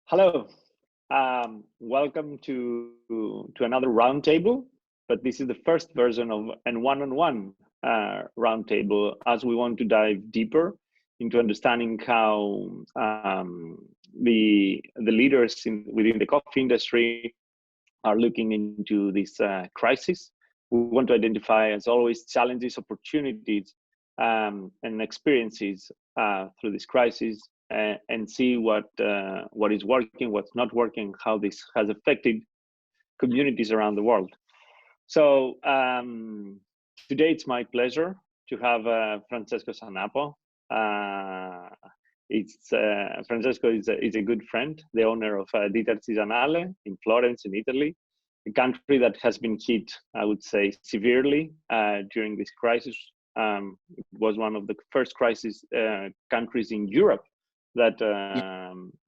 Hello, welcome to another roundtable, but this is the first version of an one-on-one roundtable, as we want to dive deeper into understanding how the leaders within the coffee industry are looking into this crisis. We want to identify, as always, challenges, opportunities, and experiences through this crisis, and see what is working, what's not working, how this has affected communities around the world. So today it's my pleasure to have Francesco Sanapo. Francesco is a good friend, the owner of Ditta Artigianale in Florence, in Italy, a country that has been hit, I would say, severely during this crisis. It was one of the first crisis countries in Europe that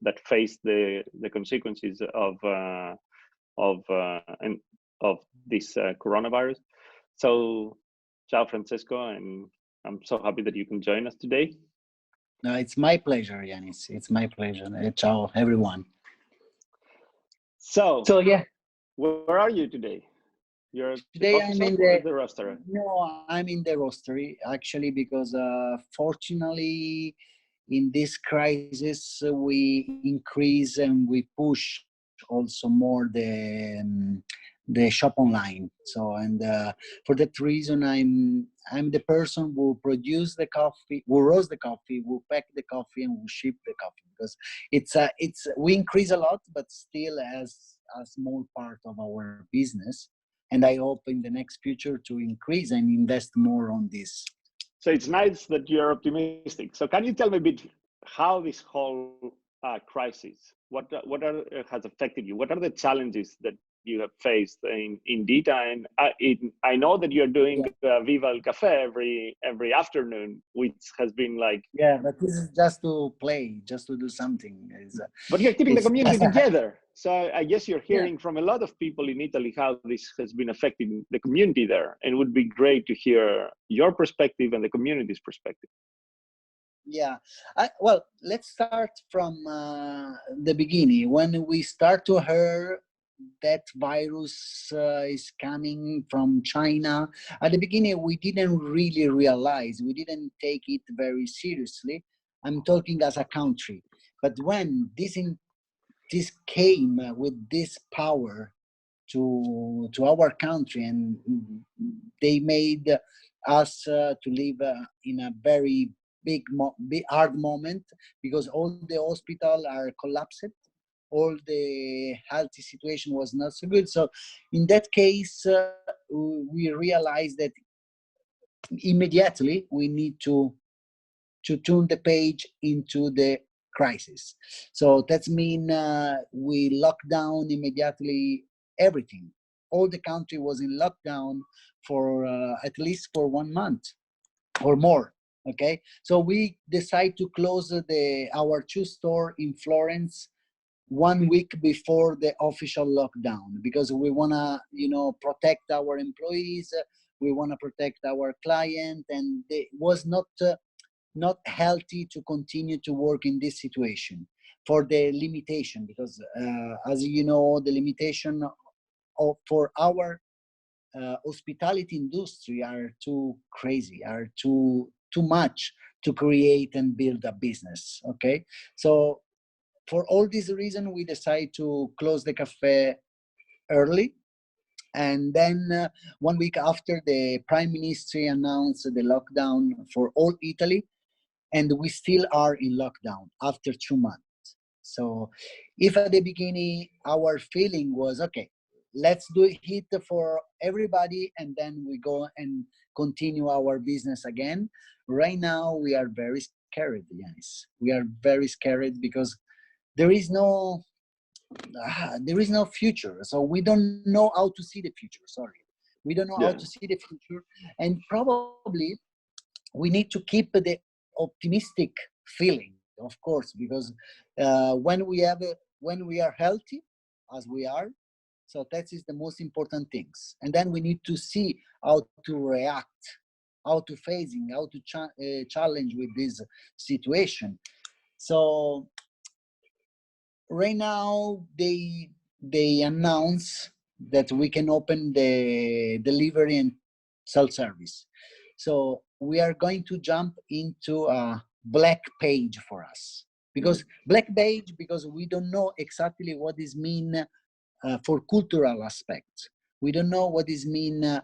that faced the consequences of this coronavirus. So, ciao, Francesco, and I'm so happy that you can join us today. No, it's my pleasure, Yannis. It's my pleasure. Ciao, everyone. So yeah, where are you today? You're at the today coffee I'm shop in or the the roastery? no, I'm in the roastery actually because fortunately in this crisis we increase and we push also more the shop online. So for that reason I'm the person who produce the coffee, who roast the coffee, who pack the coffee, and who ship the coffee, because it's we increase a lot but still as a small part of our business, and I hope in the next future to increase and invest more on this. So it's nice that you're optimistic. So can you tell me a bit how this whole crisis, what has affected you? What are the challenges that you have faced in Dita? And I know that you're doing Viva el Café every afternoon, which has been like... Yeah, but this is just to play, just to do something. But you're keeping the community together. So I guess you're hearing Yeah. from a lot of people in Italy how this has been affecting the community there. And it would be great to hear your perspective and the community's perspective. Yeah. Well, let's start from the beginning. When we start to hear that virus is coming from China, at the beginning we didn't really realize, we didn't take it very seriously. I'm talking as a country. But when this came with this power to our country, and they made us to live in a very big hard moment, because all the hospital are collapsed, all the healthy situation was not so good. So in that case we realized that immediately we need to turn the page into the crisis. So that means we lock down immediately everything. All the country was in lockdown for at least for 1 month or more. Okay, so we decide to close our 2 store in Florence 1 week before the official lockdown, because we want to protect our employees, we want to protect our client, and it was not healthy to continue to work in this situation for the limitation, because as you know, the limitation for our hospitality industry are too crazy, are too much to create and build a business. Okay, so for all these reasons we decide to close the cafe early. And then 1 week after, the prime minister announced the lockdown for all Italy, and we still are in lockdown after 2 months. So if at the beginning our feeling was, okay, let's do it for everybody and then we go and continue our business again, right now we are very scared, Yannis. We are very scared because there is no future. So we don't know how to see the future. Sorry, we don't know how to see the future, and probably we need to keep the optimistic feeling, of course, because when we are healthy, as we are, so that is the most important things. And then we need to see how to react, how to facing, how to challenge with this situation. So right now they announce that we can open the delivery and self-service. So we are going to jump into a black page for us, because black page, because we don't know exactly what this mean for cultural aspects. We don't know what this mean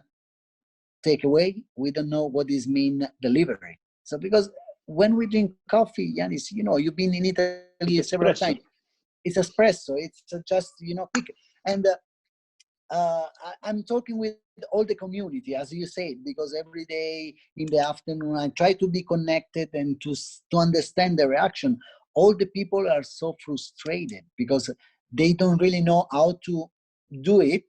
takeaway. We don't know what this mean delivery. So because when we drink coffee, Yannis, you know, you've been in Italy It's several times. espresso. It's espresso. It's just, you know, quick. And I'm talking with all the community, as you said, because every day in the afternoon I try to be connected and to understand the reaction. All the people are so frustrated because they don't really know how to do it,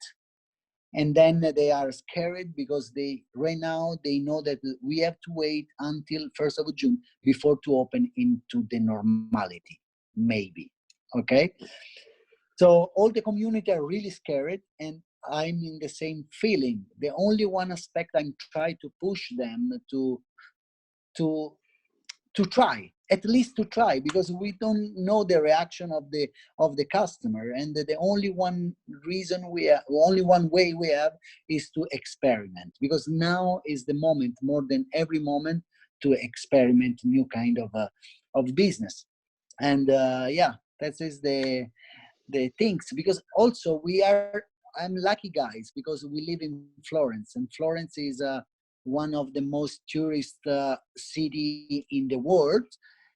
and then they are scared because they right now they know that we have to wait until 1st of June before to open into the normality, maybe. Okay, so all the community are really scared, and I'm in the same feeling. The only one aspect I'm trying to push them to to try, at least to try, because we don't know the reaction of the customer, and the only one reason we have, only one way we have is to experiment, because now is the moment more than every moment to experiment new kind of business. And yeah, that is the things, because also we are, I'm lucky guys because we live in Florence, and Florence is one of the most tourist city in the world,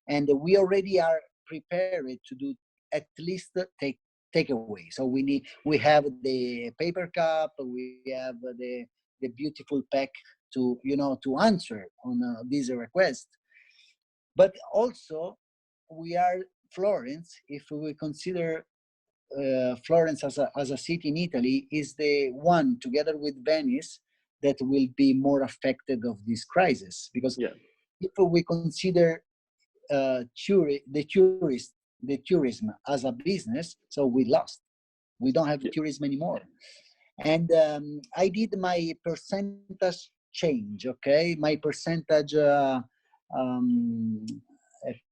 and we already are prepared to do at least takeaway. So we have the paper cup, we have the beautiful pack to, you know, to answer on this request. But also we are Florence, if we consider Florence as a city in Italy, is the one, together with Venice, that will be more affected of this crisis. Because Yeah. if we consider the tourism as a business, so we lost. We don't have Yeah. tourism anymore. And I did my percentage change, okay? My percentage um,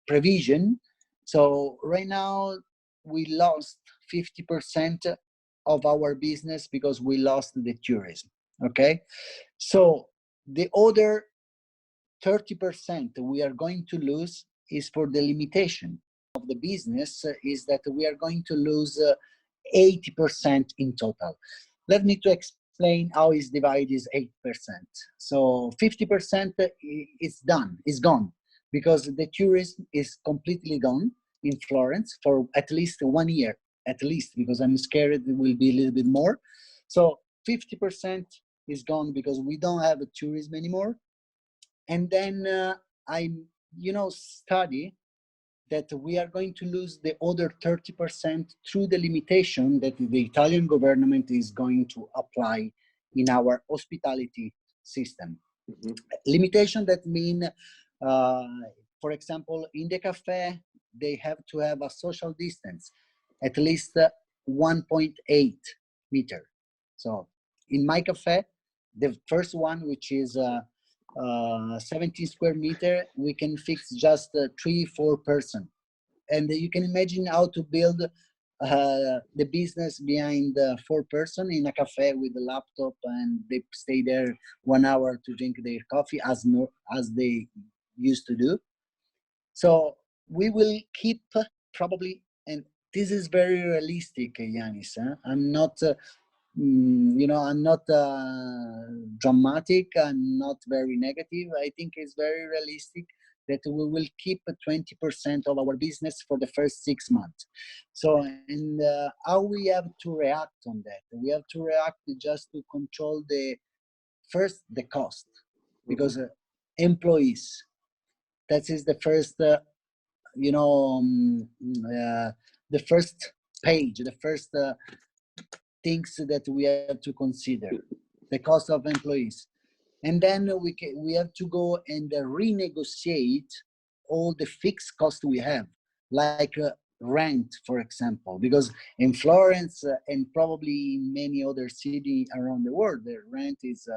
prevision. So right now we lost 50% of our business because we lost the tourism, okay? So the other 30% we are going to lose is for the limitation of the business, is that we are going to lose 80% in total. Let me to explain how is divided is 8%. So 50% is done, is gone, because the tourism is completely gone in Florence for at least 1 year, at least, because I'm scared it will be a little bit more. So 50% is gone because we don't have a tourism anymore. And then I, you know, study that we are going to lose the other 30% through the limitation that the Italian government is going to apply in our hospitality system. Mm-hmm. Limitation that mean, for example, in the cafe, they have to have a social distance, at least 1.8 meter. So in my cafe, the first one, which is 17 square meter, we can fix just 3-4 person. And you can imagine how to build the business behind 4 person in a cafe with a laptop, and they stay there 1 hour to drink their coffee as they used to do. So we will keep probably, and this is very realistic, Yannis. Huh? I'm not you know, I'm not dramatic, I'm not very negative. I think it's very realistic that we will keep 20% of our business for the first 6 months. So, and how we have to react on that? We have to react just to control the cost, Mm-hmm. because employees, that is the first, you know, the first page, the first things that we have to consider, the cost of employees. And then we have to go and renegotiate all the fixed costs we have, like rent, for example, because in Florence and probably in many other cities around the world, the rent is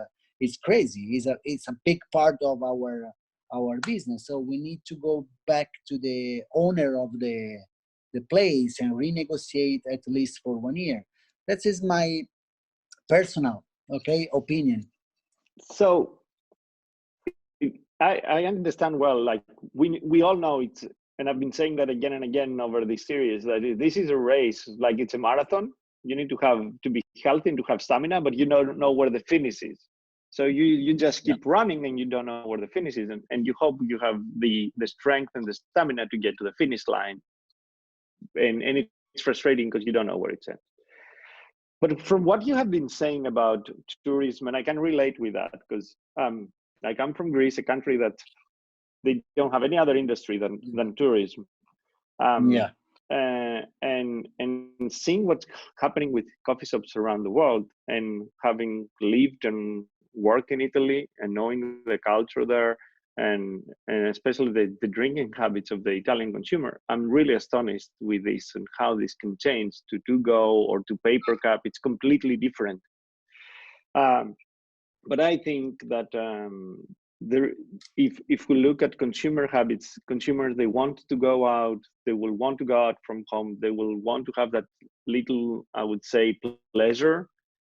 crazy. It's a big part of our business. So we need to go back to the owner the place and renegotiate at least for 1 year. That is my personal, okay, opinion. So I understand well. Like we all know it's, and I've been saying that again and again over this series, that this is a race, like it's a marathon. You need to be healthy and to have stamina, but you don't know where the finish is. So you just keep running and you don't know where the finish is, and you hope you have the strength and the stamina to get to the finish line. And it's frustrating because you don't know where it's at. But from what you have been saying about tourism, and I can relate with that because I come from Greece, a country that they don't have any other industry than tourism. Yeah. And seeing what's happening with coffee shops around the world, and having lived and worked in Italy and knowing the culture there, and especially the drinking habits of the Italian consumer, I'm really astonished with this and how this can change to go or to paper cup. It's completely different. But I think that if we look at consumer habits, consumers, they want to go out, they will want to go out from home, they will want to have that little, I would say, pleasure,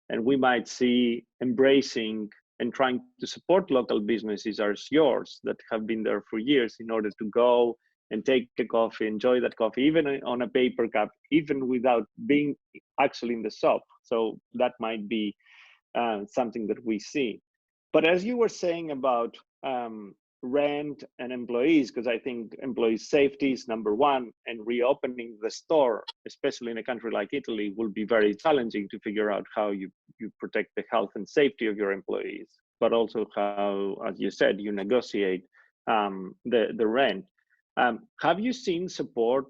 and we might see embracing and trying to support local businesses as yours that have been there for years in order to go and take a coffee, enjoy that coffee, even on a paper cup, even without being actually in the shop. So that might be something that we see. But as you were saying about rent and employees, because I think employee safety is number one, and reopening the store, especially in a country like Italy, will be very challenging to figure out how you protect the health and safety of your employees, but also how, as you said, you negotiate the rent. Have you seen support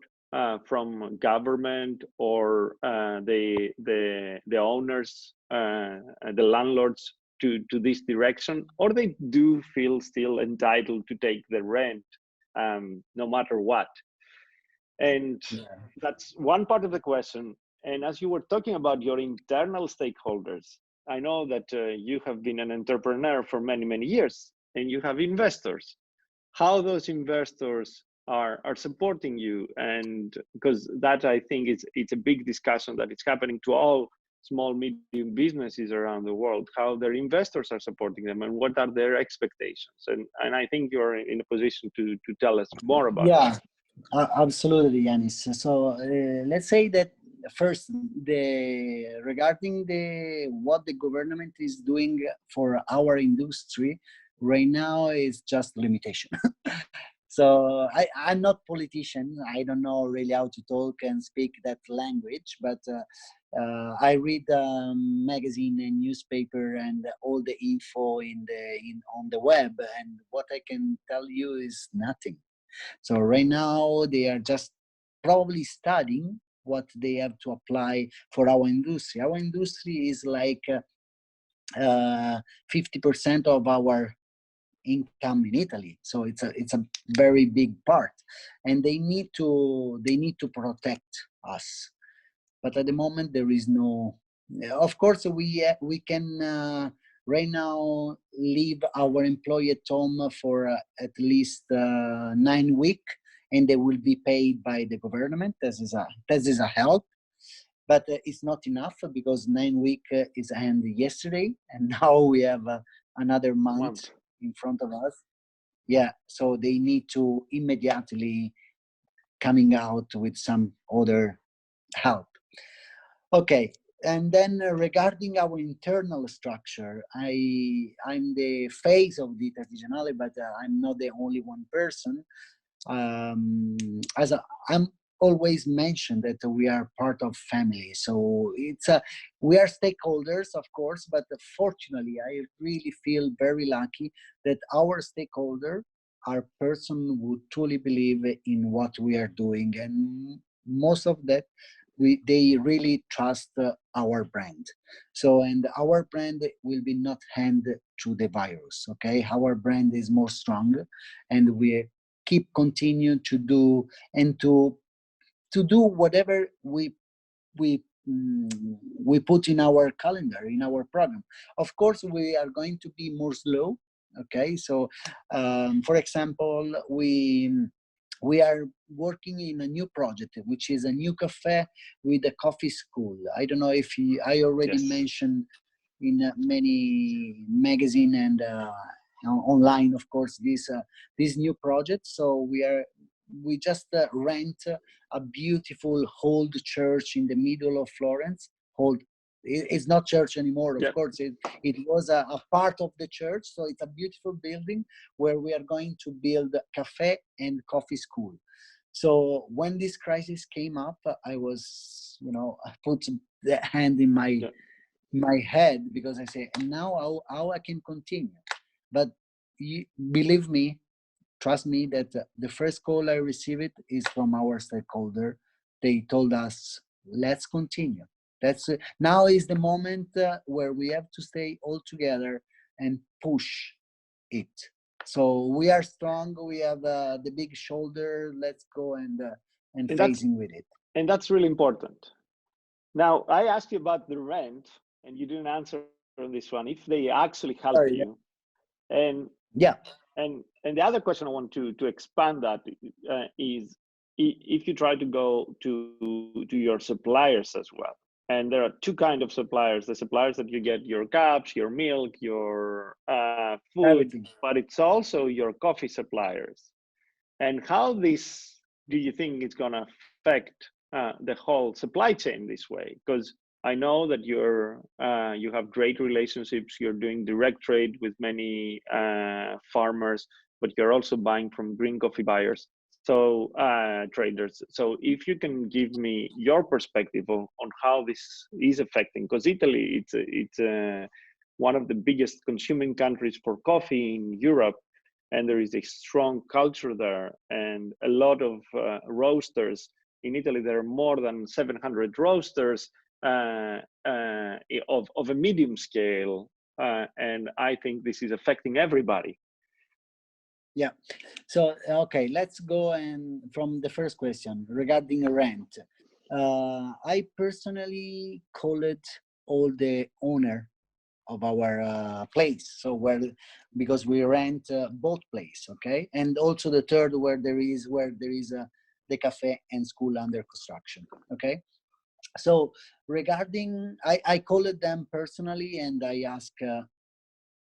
from government or the owners, the landlords, to this direction, or they do feel still entitled to take the rent no matter what? And that's one part of the question. And as you were talking about your internal stakeholders, I know that you have been an entrepreneur for many years, and you have investors. How those investors are supporting you, and because that, I think, it's a big discussion that it's happening to all small medium businesses around the world, how their investors are supporting them and what are their expectations, and I think you're in a position to tell us more about that. Absolutely, Yannis. So let's say that first, regarding what the government is doing for our industry right now is just limitation. So I'm not politician. I don't know really how to talk and speak that language, but I read magazine and newspaper and all the info on the web, and what I can tell you is nothing. So right now they are just probably studying what they have to apply for our industry. Our industry is like 50% of our income in Italy, so it's a very big part, and they need to protect us. But at the moment there is no. Of course, we can right now leave our employee at home for at least 9 weeks, and they will be paid by the government. This is a help, but it's not enough, because 9 weeks is end yesterday, and now we have another month in front of us. Yeah, so they need to immediately coming out with some other help. Okay, and then regarding our internal structure, I'm the face of the Artigianale, but I'm not the only one person. I'm always mentioned that we are part of family, so we are stakeholders, of course, but fortunately I really feel very lucky that our stakeholder are person who truly believe in what we are doing, and most of that they really trust our brand. So, and our brand will be not hand to the virus. Okay, our brand is more strong, and we keep continue to do and to do whatever we put in our calendar, in our program. Of course, we are going to be more slow. Okay, so for example, we we are working in a new project, which is a new cafe with a coffee school. I don't know if I already Yes. mentioned in many magazine and online, of course, this new project. So we just rent a beautiful old church in the middle of Florence. It's not church anymore, of Yeah. course. It was a part of the church, so it's a beautiful building where we are going to build a cafe and coffee school. So when this crisis came up, I was, I put the hand in my head, because I say, now how I can continue. But believe me, trust me, that the first call I received is from our stakeholder. They told us, let's continue. Now is the moment where we have to stay all together and push it. So we are strong. We have the big shoulder. Let's go and facing with it. And that's really important. Now, I asked you about the rent, and you didn't answer on this one. If they actually help you, and yeah, and the other question I want to expand that is if you try to go to your suppliers as well. And there are two kinds of suppliers: the suppliers that you get your cups, your milk, your food, everything. but it's also your coffee suppliers. And how this do you think it's going to affect the whole supply chain this way? Because I know that you have great relationships. You're doing direct trade with many farmers, but you're also buying from green coffee buyers, so traders. So if you can give me your perspective on how this is affecting, because Italy, it's one of the biggest consuming countries for coffee in Europe, and there is a strong culture there, and a lot of roasters in Italy. There are more than 700 roasters of a medium scale, and I think this is affecting everybody. Yeah. So okay, let's go and from the first question regarding rent. I personally call it all the owner of our place. So because we rent both place, okay, and also the third where there is the cafe and school under construction, okay. So regarding, I call it them personally, and I ask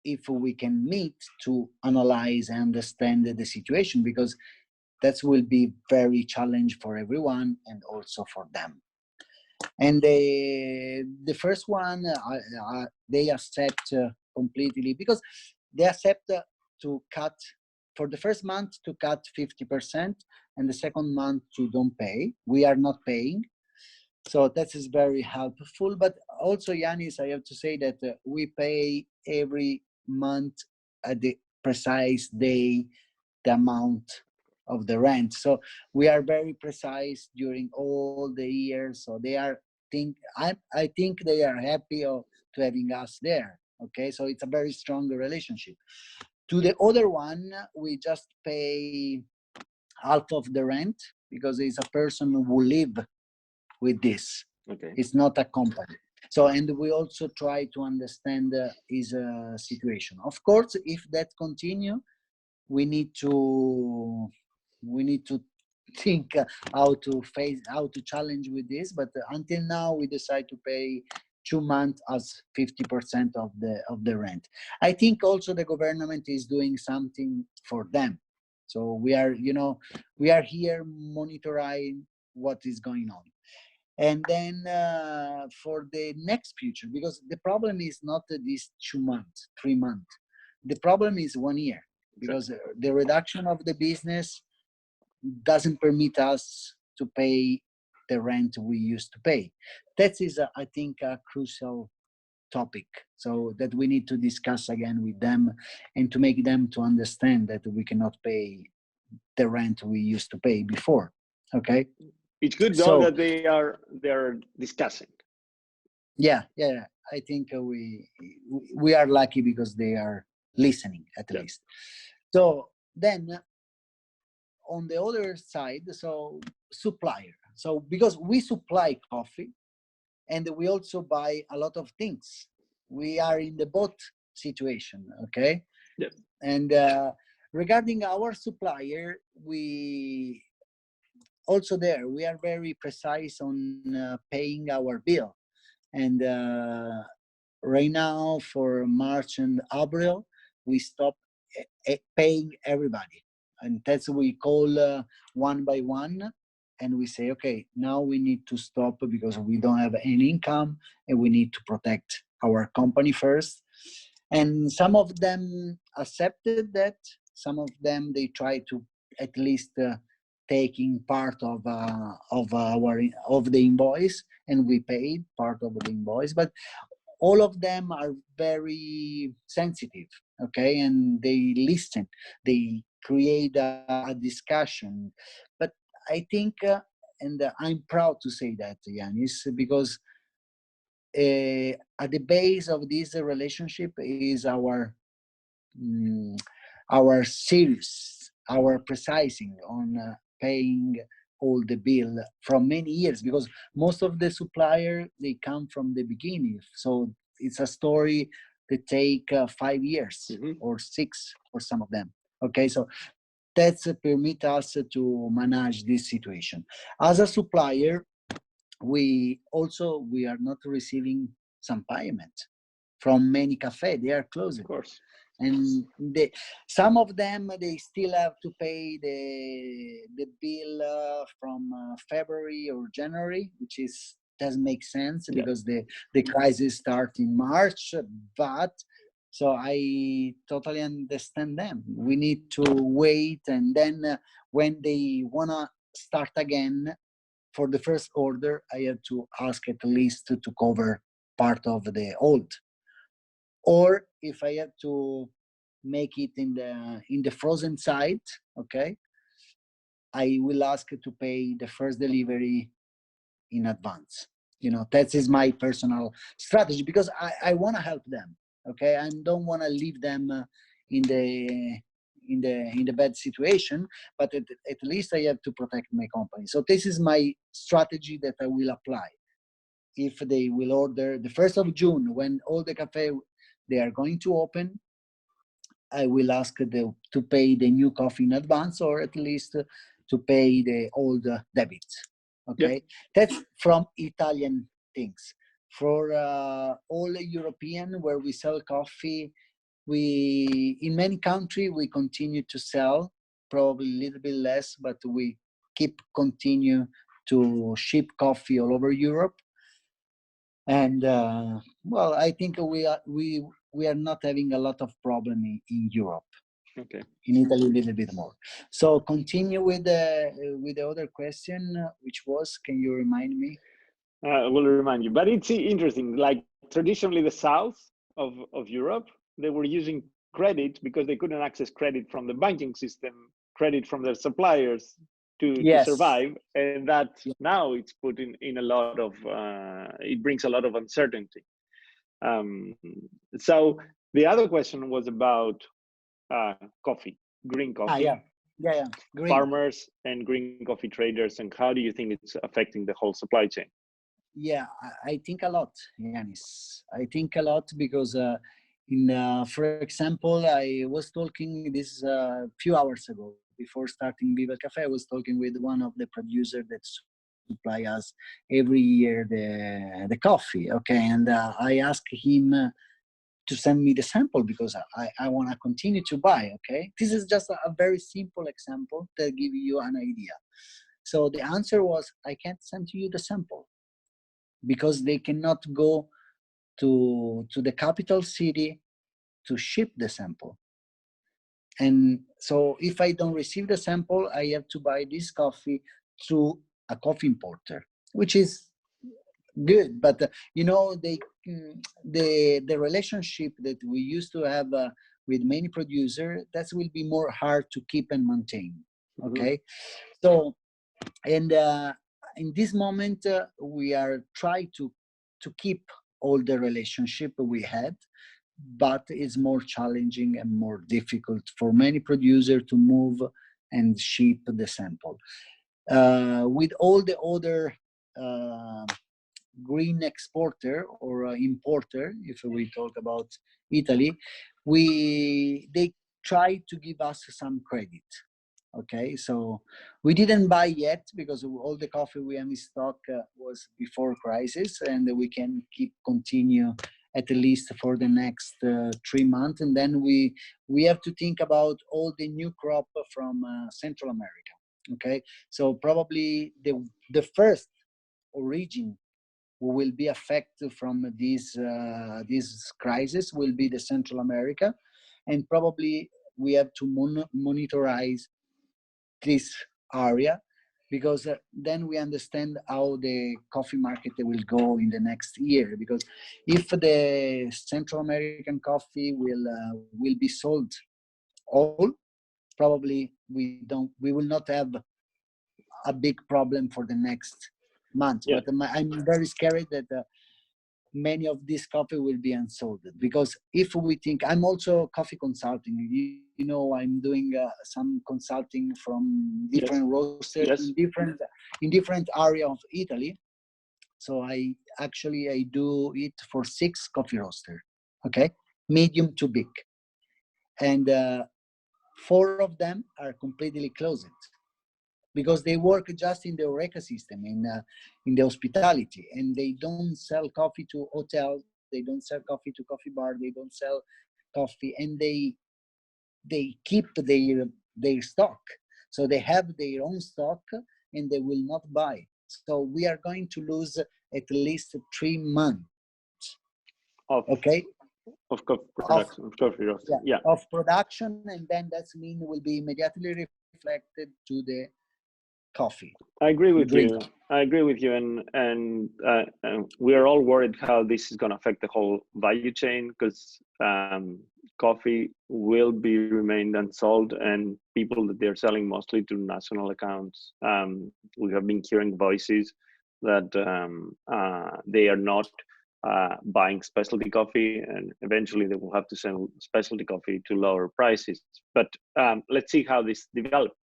if we can meet to analyze and understand the situation, because that will be very challenge for everyone and also for them. And the first one, they accept completely, because they accept to cut for the first month to cut 50%, and the second month to don't pay. We are not paying. So that is very helpful. But also, Yannis, I have to say that we pay every month at the precise day the amount of the rent. So we are very precise during all the years. So they are I think they are happy to having us there. Okay, so it's a very strong relationship. To the other one, we just pay half of the rent, because it's a person who live with this. Okay. It's not a company. So, and we also try to understand his situation. Of course, if that continue, we need to think how to challenge with this. But until now, we decide to pay 2 months as 50% of the rent. I think also the government is doing something for them. So we are here monitoring what is going on. And then for the next future, because the problem is not these 2 months, 3 months. The problem is 1 year, because the reduction of the business doesn't permit us to pay the rent we used to pay. That is, I think, a crucial topic. So that we need to discuss again with them, and to make them to understand that we cannot pay the rent we used to pay before. Okay. It's good though that they're discussing. Yeah. I think we are lucky because they are listening at least. So then on the other side, so supplier. So because we supply coffee, and we also buy a lot of things. We are in the both situation, okay? Yes. And regarding our supplier, we also there we are very precise on paying our bill. And right now for March and April, we stop paying everybody. And that's what we call one by one. And we say, okay, now we need to stop because we don't have any income and we need to protect our company first. And some of them accepted that. Some of them, they try to at least taking part of the invoice, and we paid part of the invoice. But all of them are very sensitive, okay, and they listen, they create a discussion. But I think and I'm proud to say that, Yannis, because at the base of this relationship is mm, our serious, our precising on paying all the bill from many years, because most of the supplier, they come from the beginning. So it's a story that take 5 years or 6 for some of them. Okay, so that's permit us to manage this situation. As a supplier, we are not receiving some payment from many cafe. They are closed. Of course. And some of them, they still have to pay the bill from February or January, which doesn't make sense because the crisis starts in March. But so I totally understand them. We need to wait, and then when they wanna start again for the first order, I have to ask at least to cover part of the old. Or if I have to make it in the frozen side, okay, I will ask to pay the first delivery in advance. That is my personal strategy, because I want to help them. Okay, I don't want to leave them in the bad situation, but at least I have to protect my company. So this is my strategy that I will apply. If they will order the 1st of June, when all the cafe they are going to open, I will ask to pay the new coffee in advance, or at least to pay the old debits. Okay, that's from Italian things. For all European, where we sell coffee, in many countries we continue to sell, probably a little bit less, but we continue to ship coffee all over Europe. And well, I think we are not having a lot of problem in Europe. Okay. In Italy, a little bit more. So continue with the other question, which was, can you remind me? I will remind you, but it's interesting. Like traditionally, the south of Europe, they were using credit because they couldn't access credit from the banking system, credit from their suppliers to survive, and that now it's put in a lot of it brings a lot of uncertainty. So the other question was about coffee, green coffee. Green. Farmers and green coffee traders, and how do you think it's affecting the whole supply chain? Yeah, I think a lot, Yannis. I think a lot because for example, I was talking this few hours ago before starting Viva Cafe. I was talking with one of the producers that supply us every year the coffee. Okay, and I asked him to send me the sample because I want to continue to buy. Okay, this is just a very simple example to give you an idea. So the answer was, I can't send to you the sample because they cannot go to the capital city to ship the sample. And so if I don't receive the sample, I have to buy this coffee through a coffee importer, which is good. But the relationship that we used to have with many producers, that will be more hard to keep and maintain. Okay, so and in this moment we are trying to keep all the relationship we had, but it's more challenging and more difficult for many producers to move and ship the sample. With all the other green exporter or importer, if we talk about Italy, they try to give us some credit. Okay, so we didn't buy yet because all the coffee we have in stock was before crisis, and we can continue at least for the next 3 months, and then we have to think about all the new crop from Central America. Okay, so probably the first origin who will be affected from this crisis will be the Central America, and probably we have to monitorize this area, because then we understand how the coffee market will go in the next year. Because if the Central American coffee will be sold all, probably we will not have a big problem for the next month. Yeah. But I'm very scared that many of this coffee will be unsold, because if we think, I'm also coffee consulting, you know, I'm doing some consulting from different Yes. roasters Yes. in different area of Italy. So I do it for 6 coffee roaster, okay, medium to big, and 4 of them are completely closed, because they work just in the Horeca system, in the hospitality, and they don't sell coffee to hotels, they don't sell coffee to coffee bar, they don't sell coffee, and they keep their stock. So they have their own stock, and they will not buy. So we are going to lose at least 3 months, Of okay, coffee of production, of coffee roasting. Yeah. of production, and then that's mean will be immediately reflected to the coffee I agree with drink. you. I agree with you, and we are all worried how this is going to affect the whole value chain, because coffee will be remained unsold, and people that they're selling mostly to national accounts. We have been hearing voices that they are not buying specialty coffee, and eventually they will have to sell specialty coffee to lower prices. But let's see how this develops.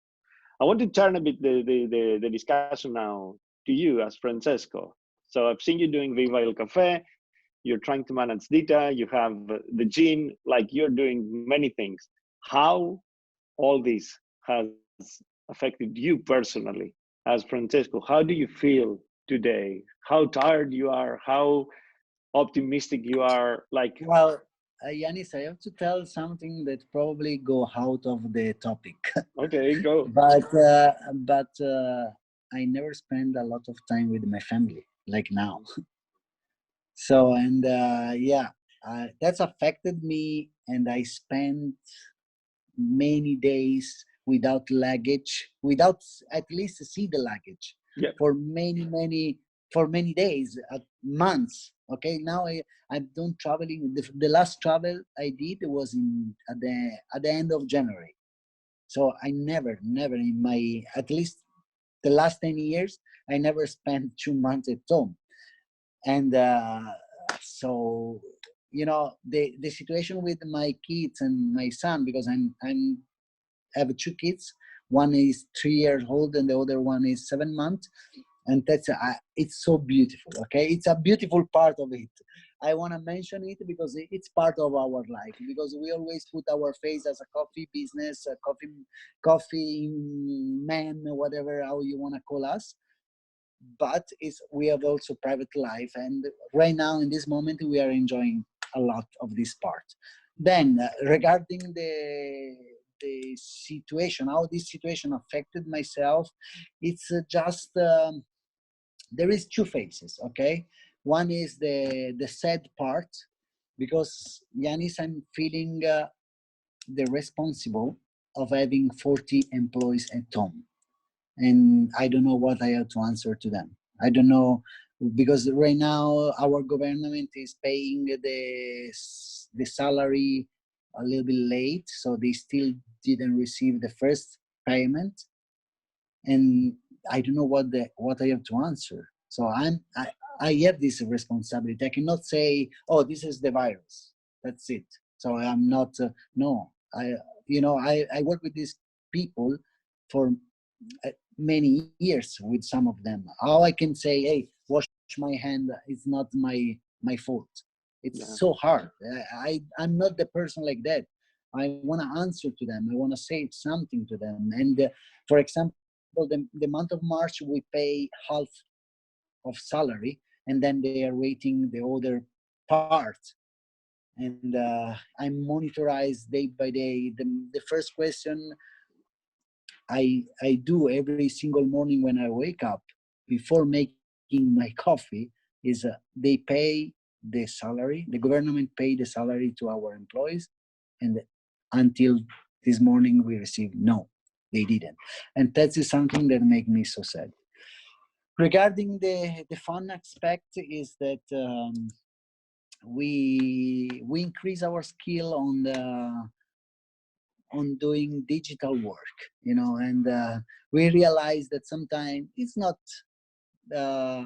I want to turn a bit the discussion now to you as Francesco. So I've seen you doing Viva el Café. You're trying to manage data. You have the gym. Like, you're doing many things. How all this has affected you personally as Francesco? How do you feel today? How tired you are? How optimistic you are? Like, Well, Yannis, I have to tell something that probably go out of the topic, okay, go. but I never spend a lot of time with my family like now. So, and that's affected me, and I spent many days without luggage, without at least see the luggage, Yeah. for many days, months. Okay, now I'm done traveling. The last travel I did was at the end of January. So I never in my, at least the last 10 years, I never spent 2 months at home. And so, you know, the situation with my kids and my son, because I'm have 2 kids. One is 3 years old, and the other one is 7 months. And that's it's so beautiful. Okay, it's a beautiful part of it. I want to mention it because it's part of our life. Because we always put our face as a coffee business, a coffee man, whatever how you want to call us. But we have also private life, and right now in this moment we are enjoying a lot of this part. Then regarding the situation, how this situation affected myself, it's just there is 2 phases. Okay, one is the sad part, because Yannis, I'm feeling the responsible of having 40 employees at home, and I don't know what I have to answer to them. I don't know, because right now our government is paying the salary a little bit late, so they still didn't receive the first payment, and I don't know what I have to answer. So I have this responsibility. I cannot say, oh, this is the virus, that's it. So I'm not no. I work with these people for many years with some of them. How I can say, hey, wash my hand, it's not my fault. It's so hard. I'm not the person like that. I want to answer to them. I want to say something to them. And for example, the month of March, we pay half of salary, and then they are waiting the other part. And I'm monitorized day by day. The first question I do every single morning when I wake up before making my coffee is they pay the salary. The government pay the salary to our employees, and until this morning we received no, they didn't, and that is something that makes me so sad. Regarding the fun aspect is that we increase our skill on doing digital work, and we realize that sometimes uh,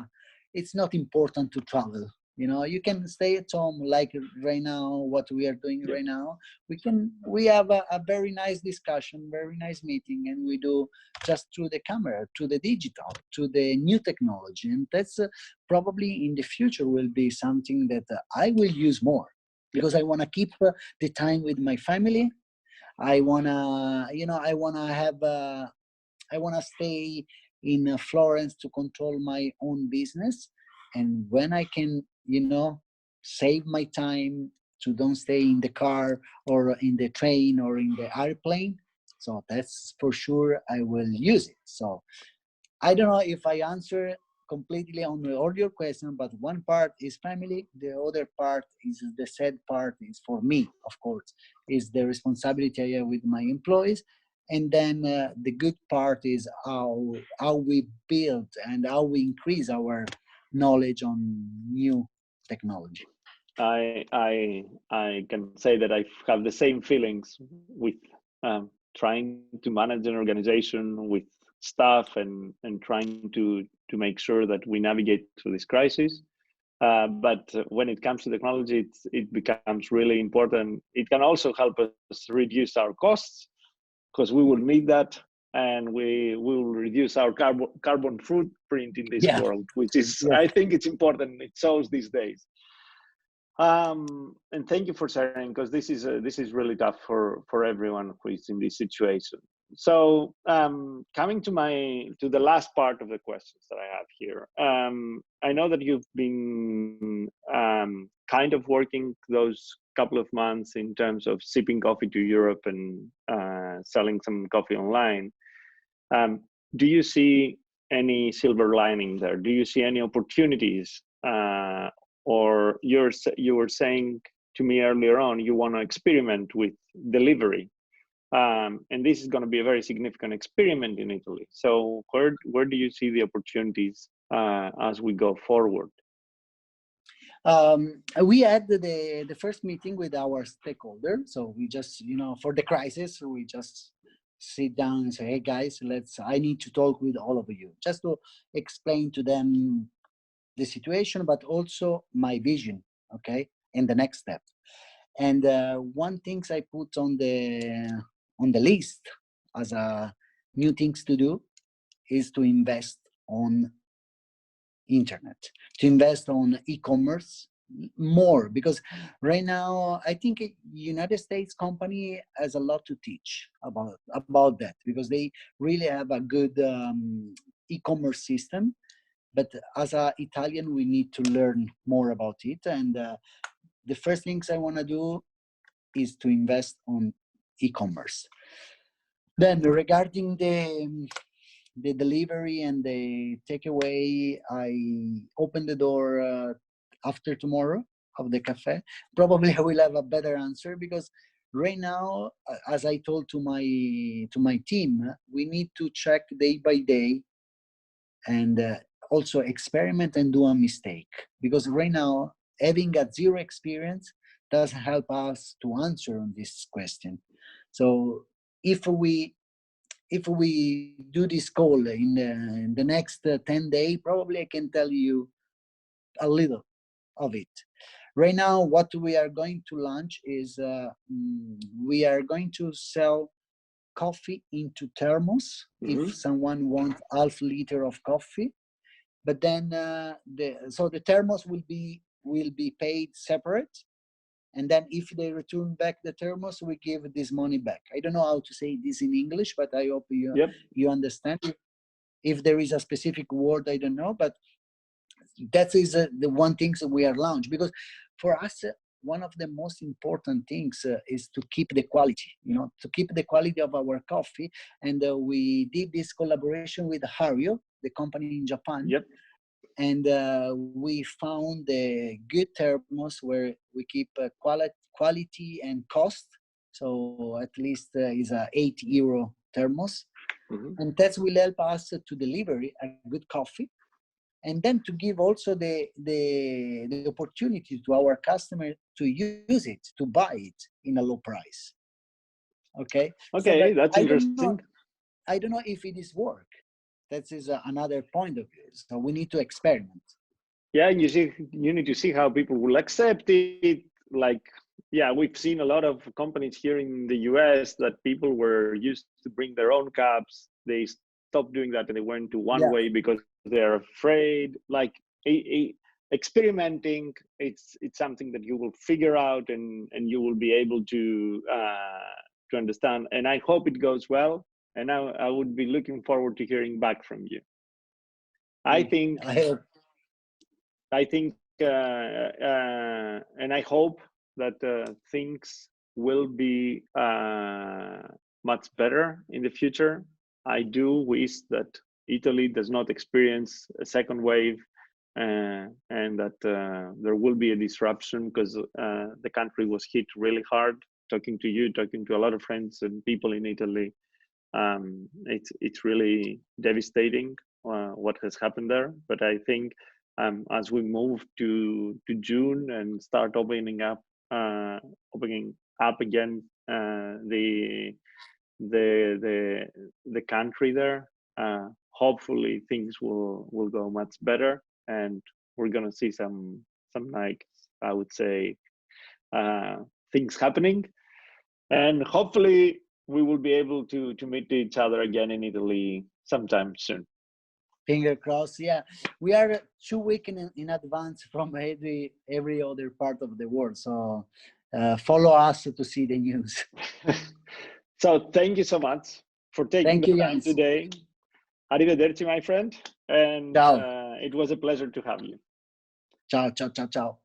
it's not important to travel. You can stay at home, like right now, what we are doing right now. We have a very nice discussion, very nice meeting, and we do just through the camera, through the digital, to the new technology. And that's probably in the future will be something that I will use more, because I want to keep the time with my family. I wanna, I wanna have, I wanna stay in Florence to control my own business, and when I can, save my time to don't stay in the car or in the train or in the airplane. So that's for sure I will use it. So I don't know if I answer completely on all your question, but one part is family, the other part is the sad part is for me, of course, is the responsibility I have with my employees, and then the good part is how we build and how we increase our knowledge on new technology. I can say that I have the same feelings with trying to manage an organization with staff and trying to make sure that we navigate through this crisis. But when it comes to technology, it becomes really important. It can also help us reduce our costs, because we will need that, and we will reduce our carbon footprint in this Yeah, world, which is, yeah. I think it's important. It shows these days. And thank you for sharing, because this is really tough for everyone who is in this situation. So coming to the last part of the questions that I have here, I know that you've been kind of working those couple of months in terms of shipping coffee to Europe and selling some coffee online. Do you see any silver lining there? Do you see any opportunities? Or you were saying to me earlier on, you want to experiment with delivery, and this is going to be a very significant experiment in Italy. So where do you see the opportunities as we go forward? We had the first meeting with our stakeholder. So we just, for the crisis, we just sit down and say, hey guys, I need to talk with all of you, just to explain to them the situation, but also my vision, okay, and the next step. And one things I put on the list as a new things to do is to invest on internet, to invest on e-commerce more, because right now I think United States company has a lot to teach about that, because they really have a good e-commerce system. But as a Italian, we need to learn more about it. And the first things I want to do is to invest on e-commerce. Then regarding the delivery and the takeaway, I open the door after tomorrow of the cafe. Probably I will have a better answer, because right now, as I told to my team, we need to check day by day and also experiment and do a mistake, because right now having a zero experience doesn't help us to answer on this question. So if we do this call in the next 10 days, probably I can tell you a little of it. Right now, what we are going to launch is we are going to sell coffee into thermos. Mm-hmm. If someone wants half liter of coffee, but then the thermos will be paid separate, And then if they return back the thermos, we give this money back. I don't know how to say this in English, but I hope you understand. If there is a specific word, I don't know, but that is the one thing that we are launched, because for us, one of the most important things is to keep the quality, to keep the quality of our coffee. And we did this collaboration with Hario, the company in Japan. Yep. And we found a good thermos where we keep quality and cost. So at least is a €8 thermos. Mm-hmm. And that will help us to deliver a good coffee, and then to give also the opportunity to our customer to use it, to buy it in a low price. Okay. Okay, So that's interesting. I don't know if it is work. That is another point of view. So we need to experiment. Yeah, you need to see how people will accept it. Like, yeah, we've seen a lot of companies here in the US that people were used to bring their own cups. They stopped doing that and they went to one way because they're afraid. Like experimenting, it's something that you will figure out and you will be able to understand. And I hope it goes well. And I would be looking forward to hearing back from you. I think, and I hope that things will be much better in the future. I do wish that Italy does not experience a second wave, and that there will be a disruption, because the country was hit really hard. Talking to you, talking to a lot of friends and people in Italy, it's really devastating what has happened there. But I think as we move to June and start opening up again the country there, hopefully things will go much better, and we're gonna see some like, I would say, things happening, and hopefully we will be able to meet each other again in Italy sometime soon. Finger crossed. Yeah, we are 2 weeks in advance from every other part of the world. So follow us to see the news. So thank you so much for taking the time today. Arrivederci, my friend. And it was a pleasure to have you. Ciao, ciao, ciao, ciao.